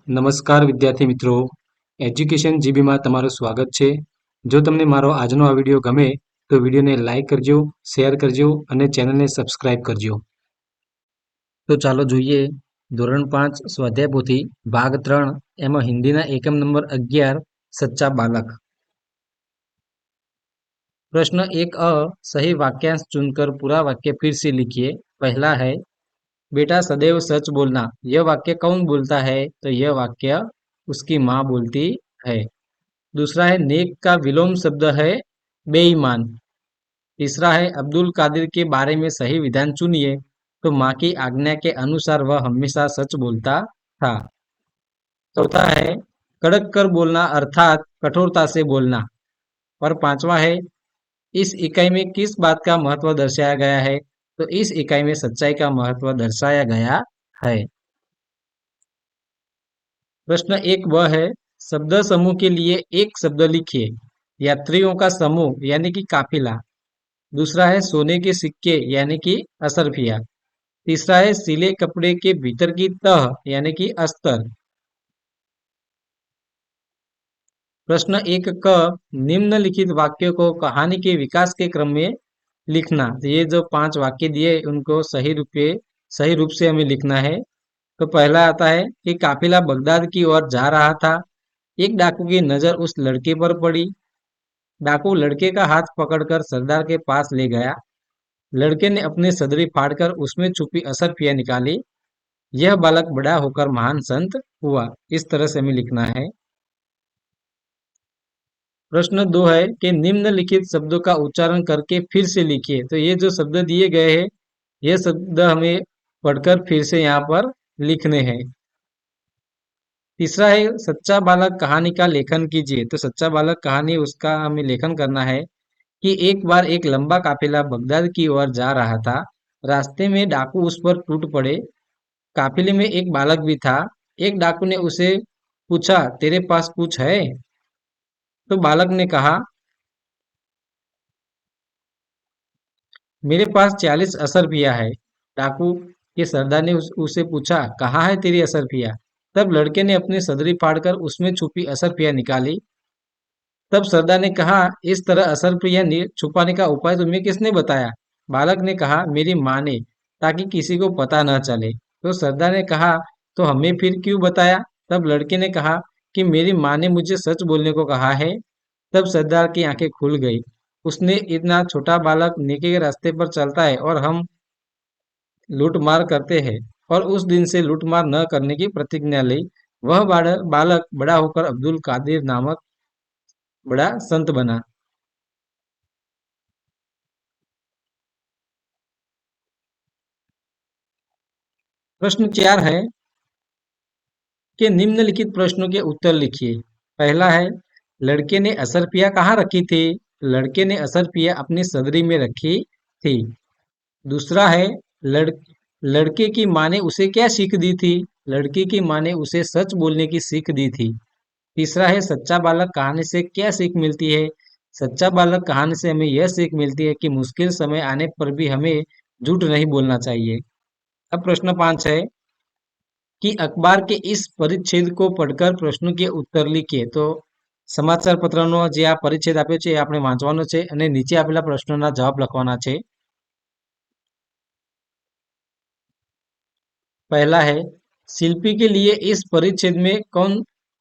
નમસ્કાર વિદ્યાર્થી મિત્રો, એજ્યુકેશન જીબીમાં તમારું સ્વાગત છે. જો તમને મારો આજનો આ વિડીયો ગમે તો વિડીયોને લાઈક કરજો, શેર કરજો અને ચેનલને સબસ્ક્રાઇબ કરજો. તો ચાલો જોઈએ ધોરણ 5 સ્વાધ્યાય પોથી ભાગ 3 એમાં હિન્દીના એકમ નંબર 11 सच्चा बालक. प्रश्न 1 अ सही वाक्यांश चुनकर पूरा वाक्य फिर से लिखिए. पहला है बेटा सदैव सच बोलना. यह वाक्य कौन बोलता है? तो यह वाक्य उसकी माँ बोलती है. दूसरा है नेक का विलोम शब्द है बेईमान. तीसरा है अब्दुल कादिर के बारे में सही विधान चुनिए. तो माँ की आज्ञा के अनुसार वह हमेशा सच बोलता था. चौथा है कड़क कर बोलना अर्थात कठोरता से बोलना. और पांचवा है इस इकाई में किस बात का महत्व दर्शाया गया है? तो इस इकाई में सच्चाई का महत्व दर्शाया गया है. प्रश्न 1 वह है शब्द समूह के लिए एक शब्द लिखिए. यात्रियों का समूह यानी कि काफिला. दूसरा है सोने के सिक्के यानी कि असरफिया. तीसरा है सिले कपड़े के भीतर की तह यानी कि अस्तर. प्रश्न 1 क निम्नलिखित वाक्यों को कहानी के विकास के क्रम में लिखना. तो ये जो 5 वाक्य दिए उनको सही रूप से हमें लिखना है. तो पहला आता है कि काफिला बगदाद की ओर जा रहा था. एक डाकू की नजर उस लड़के पर पड़ी. डाकू लड़के का हाथ पकड़कर सरदार के पास ले गया. लड़के ने अपनी सदरी फाड़कर उसमें छुपी असरफिया निकाली. यह बालक बड़ा होकर महान संत हुआ. इस तरह से हमें लिखना है. प्रश्न 2 है कि निम्नलिखित शब्दों का उच्चारण करके फिर से लिखिए. तो ये जो शब्द दिए गए हैं ये शब्द हमें पढ़कर फिर से यहाँ पर लिखने हैं. तीसरा है सच्चा बालक कहानी का लेखन कीजिए. तो सच्चा बालक कहानी उसका हमें लेखन करना है कि एक बार एक लंबा काफिला बगदाद की ओर जा रहा था. रास्ते में डाकू उस पर टूट पड़े. काफिले में एक बालक भी था. एक डाकू ने उसे पूछा तेरे पास कुछ है? तो बालक ने कहा मेरे पास 40 असरफिया है. डाकू के सरदार ने उसे पूछा कहाँ है तेरी असरफिया? तब लड़के ने अपनी सदरी फाड़कर उसमें छुपी असरफिया निकाली. तब सरदार ने कहा इस तरह असरफिया छुपाने का उपाय तुम्हें किसने बताया? बालक ने कहा मेरी माँ ने, ताकि किसी को पता न चले. तो सरदार ने कहा तो हमें फिर क्यों बताया? तब लड़के ने कहा कि मेरी माँ ने मुझे सच बोलने को कहा है. तब सरदार की आंखें खुल गई. उसने इतना छोटा बालक नेकी के रास्ते पर चलता है और हम लूटमार करते हैं और उस दिन से लूटमार न करने की प्रतिज्ञा ली. वह बालक बड़ा होकर अब्दुल कादिर नामक बड़ा संत बना. प्रश्न 4 है कि निम्नलिखित प्रश्नों के उत्तर लिखिए. पहला है लड़के ने असरफिया कहाँ रखी थी? लड़के ने असरफिया अपनी सदरी में रखी थी. दूसरा है लड़ लड़के की माँ ने उसे क्या सीख दी थी? लड़के की माँ ने उसे सच बोलने की सीख दी थी. तीसरा है सच्चा बालक कहानी से क्या सीख मिलती है? सच्चा बालक कहानी से हमें यह सीख मिलती है कि मुश्किल समय आने पर भी हमें झूठ नहीं बोलना चाहिए. अब प्रश्न 5 है कि अखबार के इस परिच्छेद को पढ़कर प्रश्नों के उत्तर लिखिए. તો સમાચાર પત્રનો જે આ પરિચ્છેદ આપ્યો છે એ આપણે વાંચવાનો છે અને નીચે આપેલા પ્રશ્નોના જવાબ લખવાના છે. पहला है शिल्पी के लिए इस परिच्छेद में कौन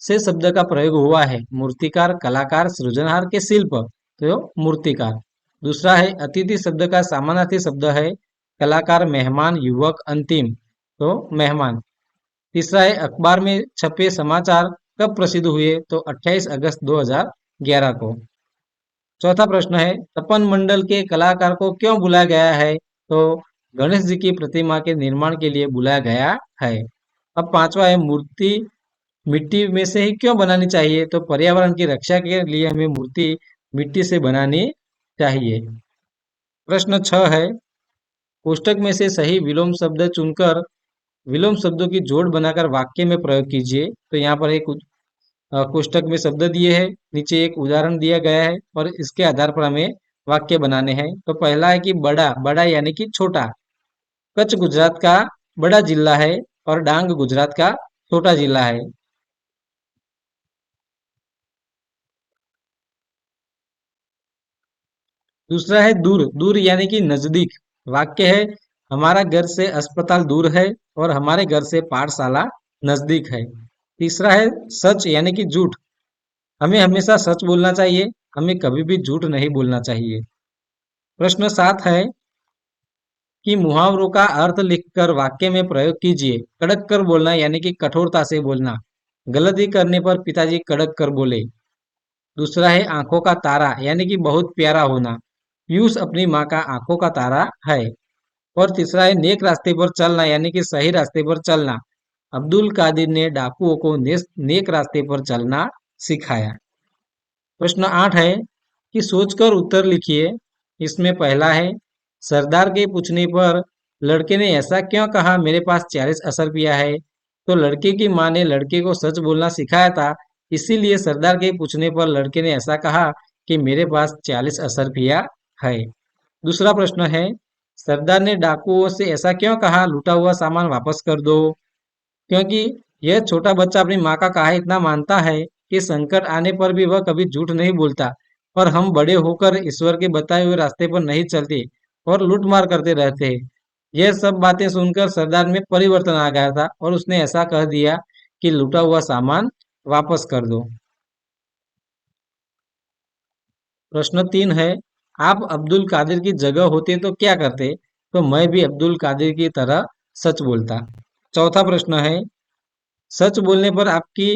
से शब्द का प्रयोग हुआ है? मूर्तिकार, कलाकार, सृजनहार के शिल्प? तो मूर्तिकार. दूसरा है अतिथि शब्द का समानार्थी शब्द है कलाकार, मेहमान, युवक, अंतिम. तो मेहमान. तीसरा है अखबार में छपे समाचार कब प्रसिद्ध हुए? तो 28 अगस्त 2011 को. चौथा प्रश्न है तपन मंडल के कलाकार को क्यों बुलाया गया है? तो गणेश जी की प्रतिमा के निर्माण के लिए बुलाया गया है. अब पांचवा है मूर्ति मिट्टी में से ही क्यों बनानी चाहिए? तो पर्यावरण की रक्षा के लिए हमें मूर्ति मिट्टी से बनानी चाहिए. प्रश्न 6 है कोष्टक में से सही विलोम शब्द चुनकर विलोम शब्दों की जोड़ बनाकर वाक्य में प्रयोग कीजिए. तो यहाँ पर एक कोष्टक में शब्द दिए हैं, नीचे एक उदाहरण दिया गया है और इसके आधार पर हमें वाक्य बनाने हैं. तो पहला है कि बड़ा, बड़ा यानी कि छोटा. कच्छ गुजरात का बड़ा जिला है और डांग गुजरात का छोटा जिला है. दूसरा है दूर, दूर यानी कि नजदीक। वाक्य है हमारा घर से अस्पताल दूर है और हमारे घर से पाठशाला नजदीक है। तीसरा है सच यानी कि झूठ। हमें हमेशा सच बोलना चाहिए, हमें कभी भी झूठ नहीं बोलना चाहिए। प्रश्न 7 है कि मुहावरों का अर्थ लिखकर वाक्य में प्रयोग कीजिए। कड़क कर बोलना यानी कि कठोरता से बोलना। गलती करने पर पिताजी कड़क कर बोले। दूसरा है आंखों का तारा यानी कि बहुत प्यारा होना। पीयूष अपनी माँ का आंखों का तारा है। और तीसरा है नेक रास्ते पर चलना यानी कि सही रास्ते पर चलना। अब्दुल कादिर ने डाकुओं को नेक रास्ते पर चलना सिखाया। प्रश्न 8 है कि सोचकर उत्तर लिखिए। इसमें पहला है सरदार के पूछने पर लड़के ने ऐसा क्यों कहा, मेरे पास 40 असरफिया है। तो लड़के की माँ ने लड़के को सच बोलना सिखाया था, इसीलिए सरदार के पूछने पर लड़के ने ऐसा कहा कि मेरे पास 40 असरफिया है। दूसरा प्रश्न है सरदार ने डाकुओं से ऐसा क्यों कहा, लूटा हुआ सामान वापस कर दो। क्योंकि यह छोटा बच्चा अपनी माँ का कहा इतना मानता है कि संकट आने पर भी वह कभी झूठ नहीं बोलता। और हम बड़े होकर ईश्वर के बताए हुए रास्ते पर नहीं चलते और लूटमार करते रहते हैं। यह सब बातें सुनकर सरदार में परिवर्तन आ गया था और उसने ऐसा कह दिया कि लूटा हुआ सामान वापस कर दो। प्रश्न 3 है आप अब्दुल कादिर की जगह होते तो क्या करते। तो मैं भी अब्दुल कादिर की तरह सच बोलता। चौथा प्रश्न है सच बोलने पर आपकी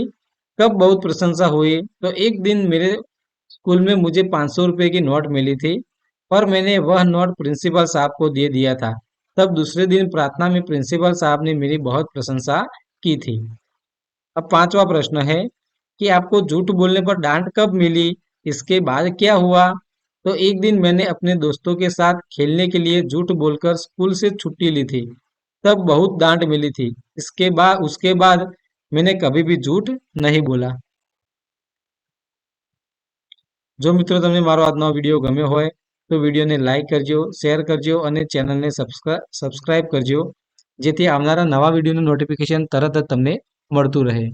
कब बहुत प्रशंसा हुई। तो एक दिन मेरे स्कूल में मुझे 500 रुपए की नोट मिली थी और मैंने वह नोट प्रिंसिपल साहब को दे दिया था। तब दूसरे दिन प्रार्थना में प्रिंसिपल साहब ने मेरी बहुत प्रशंसा की थी। अब पांचवा प्रश्न है कि आपको झूठ बोलने पर डांट कब मिली, इसके बाद क्या हुआ। तो एक दिन मैंने अपने दोस्तों के साथ खेलने के लिए झूठ बोलकर स्कूल से छुट्टी ली थी। तब बहुत डांट मिली थी। उसके बाद मैंने कभी भी झूठ नहीं बोला। જો મિત્રો તમને મારો આજનો વિડીયો ગમ્યો હોય તો વિડીયોને લાઈક કરજો, શેર કરજો અને ચેનલને સબસ્ક્રાઇબ કરજો જેથી આવનારા નવા વિડીયોનું નોટિફિકેશન તરત જ તમને મળતું રહે।